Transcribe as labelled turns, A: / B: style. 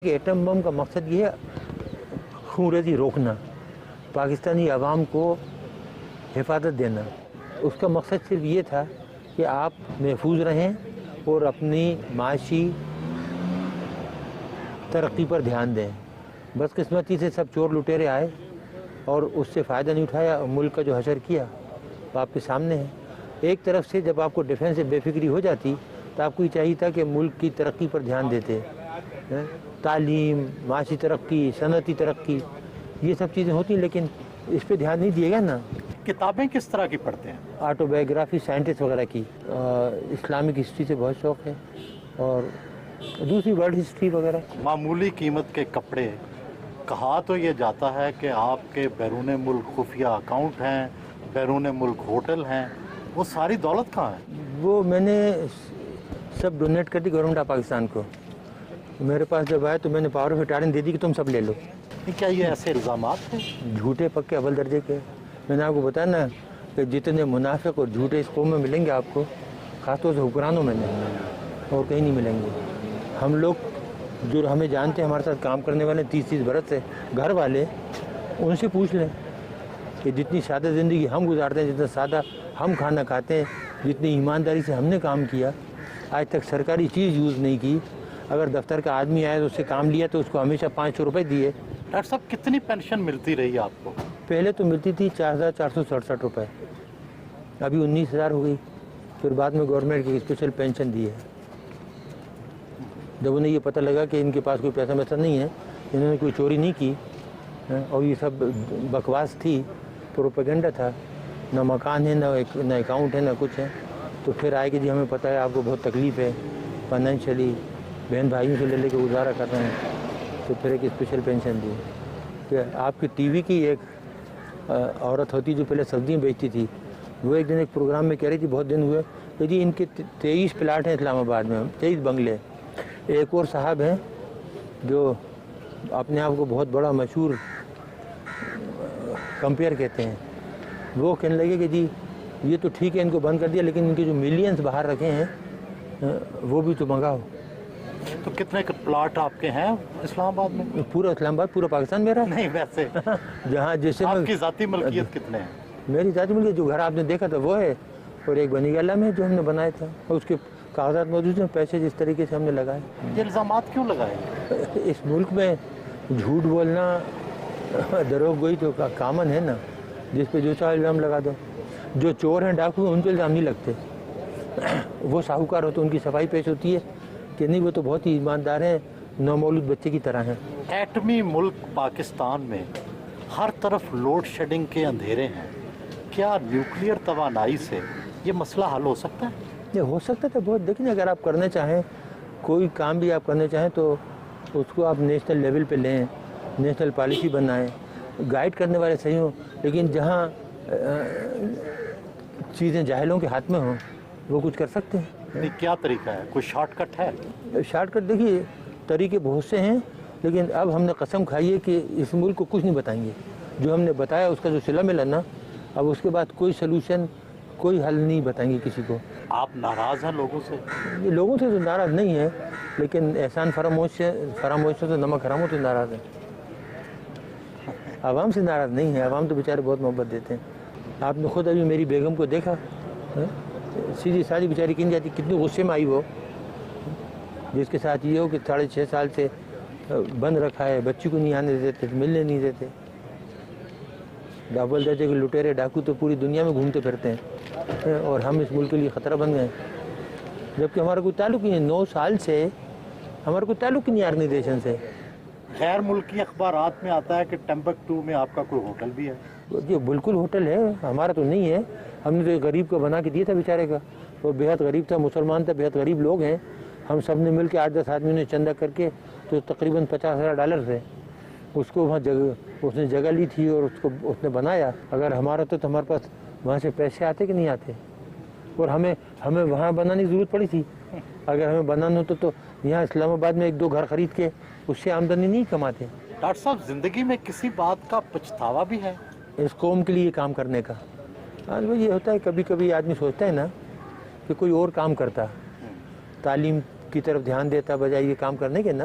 A: کہ atom bomb کا مقصد یہ ہے خونریزی روکنا، پاکستانی عوام کو حفاظت دینا۔ اس کا مقصد صرف یہ تھا کہ آپ محفوظ رہیں اور اپنی معاشی ترقی پر دھیان دیں۔ بدقسمتی سے سب چور لٹیرے آئے اور اس سے فائدہ نہیں اٹھایا، ملک کا جو حشر کیا وہ آپ کے سامنے ہے۔ ایک طرف سے جب آپ کو ڈیفنس سے بے فکری ہو جاتی تو آپ کو یہ چاہیے تھا کہ ملک کی ترقی پر دھیان دیتے، تعلیم، معاشی ترقی، صنعتی ترقی، یہ سب چیزیں ہوتی ہیں، لیکن اس پہ دھیان نہیں دیا گیا نا۔
B: کتابیں کس طرح کی پڑھتے ہیں؟
A: آٹو بایوگرافی سائنٹسٹ وغیرہ کی، اسلامک ہسٹری سے بہت شوق ہے اور دوسری ورلڈ ہسٹری وغیرہ۔
B: معمولی قیمت کے کپڑے، کہا تو یہ جاتا ہے کہ آپ کے بیرون ملک خفیہ اکاؤنٹ ہیں، بیرون ملک ہوٹل ہیں، وہ ساری دولت کہاں ہے؟
A: وہ میں نے سب ڈونیٹ کر دی گورنمنٹ آف پاکستان کو۔ میرے پاس جب آئے تو میں نے پاور آف اٹارنی دے دی کہ تم سب لے لو۔
B: کیا یہ ایسے الزامات ہیں؟
A: جھوٹے پکے اول درجے کے۔ میں نے آپ کو بتایا نا کہ جتنے منافق اور جھوٹے اس قوم میں ملیں گے آپ کو، خاص طور سے حکمرانوں میں نہیں، اور کہیں نہیں ملیں گے۔ ہم لوگ جو ہمیں جانتے ہیں، ہمارے ساتھ کام کرنے والے 30 برس سے گھر والے، ان سے پوچھ لیں کہ جتنی سادہ زندگی ہم گزارتے ہیں، جتنا سادہ ہم کھانا کھاتے ہیں، جتنی ایمانداری سے ہم نے کام کیا، آج تک سرکاری چیز یوز نہیں کی۔ اگر دفتر کا آدمی آیا تو اس سے کام لیا تو اس کو ہمیشہ 500 روپے دیے۔
B: ڈاکٹر صاحب کتنی پینشن ملتی رہی آپ کو؟
A: پہلے تو ملتی تھی 4467 روپے، ابھی 19,000 ہو گئی۔ پھر بعد میں گورنمنٹ کی اسپیشل پینشن دی ہے۔ جب انہیں یہ پتہ لگا کہ ان کے پاس کوئی پیسہ ویسا نہیں ہے، انہوں نے کوئی چوری نہیں کی اور یہ سب بکواس تھی، پروپیگنڈا تھا، نہ مکان ہے، نہ اکاؤنٹ ہے، نہ کچھ ہے، تو پھر آئے کہ جی ہمیں پتہ ہے آپ کو بہت تکلیف ہے فائنینشلی، بہن بھائیوں سے لے کے گزارا کر رہے ہیں، تو پھر ایک اسپیشل پینشن دی۔ کہ آپ کی ٹی وی کی ایک عورت ہوتی جو پہلے سبزیاں بیچتی تھی، وہ ایک دن ایک پروگرام میں کہہ رہی تھی، بہت دن ہوئے کہ جی ان کے 23 پلاٹ ہیں اسلام آباد میں، 23 بنگلے۔ ایک اور صاحب ہیں جو اپنے آپ کو بہت بڑا مشہور کمپیئر کہتے ہیں، وہ کہنے لگے کہ جی یہ تو ٹھیک ہے ان کو بند کر دیا، لیکن ان کے جو ملینز باہر رکھے ہیں وہ بھی تو منگاؤ۔
B: تو کتنے پلاٹ آپ کے ہیں اسلام آباد میں؟
A: پورا اسلام آباد، پورا پاکستان میرا ہے۔
B: نہیں ویسے
A: جہاں جیسے
B: آپ کی ذاتی ملکیت کتنے ہیں؟
A: میری ذاتی ملکیت جو گھر آپ نے دیکھا تھا وہ ہے، اور ایک بنی گالہ میں جو ہم نے بنایا تھا، اور اس کے کاغذات موجود ہیں، پیسے جس طریقے سے ہم نے لگائے۔
B: یہ الزامات کیوں لگائے؟
A: اس ملک میں جھوٹ بولنا، دروغ گوئی تو کامن ہے نا، جس پہ جو چاہے الزام لگا دو۔ جو چور ہیں، ڈاکو ہیں، ان پہ الزام نہیں لگتے۔ وہ ساہوکار ہوتے، ان کی صفائی پیش ہوتی ہے کہ نہیں وہ تو بہت ہی ایماندار ہیں، نومولود بچے کی طرح ہیں۔
B: ایٹمی ملک پاکستان میں ہر طرف لوڈ شیڈنگ کے اندھیرے ہیں، کیا نیوکلیئر توانائی سے یہ مسئلہ حل ہو سکتا ہے؟
A: یہ ہو سکتا تھا بہت، لیکن اگر آپ کرنا چاہیں، کوئی کام بھی آپ کرنا چاہیں تو اس کو آپ نیشنل لیول پہ لیں، نیشنل پالیسی بنائیں، گائیڈ کرنے والے صحیح ہوں، لیکن جہاں چیزیں جاہلوں کے ہاتھ میں ہوں وہ کچھ کر سکتے ہیں۔
B: نہیں، کیا طریقہ ہے؟ کوئی شارٹ کٹ ہے؟
A: شارٹ کٹ دیکھیے، طریقے بہت سے ہیں، لیکن اب ہم نے قسم کھائی ہے کہ اس ملک کو کچھ نہیں بتائیں گے۔ جو ہم نے بتایا اس کا جو صلہ ملا نا، اب اس کے بعد کوئی سلوشن، کوئی حل نہیں بتائیں گے کسی کو۔
B: آپ ناراض ہیں لوگوں سے؟
A: یہ لوگوں سے تو ناراض نہیں ہے، لیکن احسان فراموش سے تو نمک حراموں سے ناراض ہیں۔ عوام سے ناراض نہیں ہے، عوام تو بیچارے بہت محبت دیتے ہیں۔ آپ نے خود ابھی میری بیگم کو دیکھا، سیدھی سادھی بیچاری کن جاتی، کتنے غصے میں آئی وہ، جس کے ساتھ یہ ہو کہ 6.5 سال سے بند رکھا ہے، بچی کو نہیں آنے دیتے، ملنے نہیں دیتے۔ ڈبل درجے کے لٹیرے ڈاکو تو پوری دنیا میں گھومتے پھرتے ہیں، اور ہم اس ملک کے لیے خطرہ بن گئے، جبکہ ہمارا کوئی تعلق نہیں ہے۔ 9 سال سے ہمارا کوئی تعلق نہیں ہے آرگنائزیشن سے۔
B: غیر ملکی اخبارات میں آتا ہے کہ ٹمبکٹو میں آپ کا کوئی ہوٹل بھی ہے؟
A: یہ بالکل ہوٹل ہے، ہمارا تو نہیں ہے۔ ہم نے تو ایک غریب کو بنا کے دیا تھا بیچارے کا، وہ بہت غریب تھا، مسلمان تھا، بہت غریب لوگ ہیں۔ ہم سب نے مل کے 8-10 آدمیوں نے چندہ کر کے، تو تقریباً $50,000 تھے، اس کو وہاں اس نے جگہ لی تھی اور اس نے بنایا۔ اگر ہمارا تو ہمارے پاس وہاں سے پیسے آتے کہ نہیں آتے، اور ہمیں وہاں بنانے کی ضرورت پڑی تھی۔ اگر ہمیں بنانا ہوتا تو یہاں اسلام آباد میں 1-2 گھر خرید کے اس سے آمدنی نہیں کماتے۔
B: ڈاکٹر صاحب زندگی میں کسی بات کا پچھتاوا بھی ہے؟
A: اس قوم کے لیے کام کرنے کا یہ ہوتا ہے، کبھی کبھی آدمی سوچتا ہے نا کہ کوئی اور کام کرتا، تعلیم کی طرف دھیان دیتا بجائے یہ کام کرنے کے نا،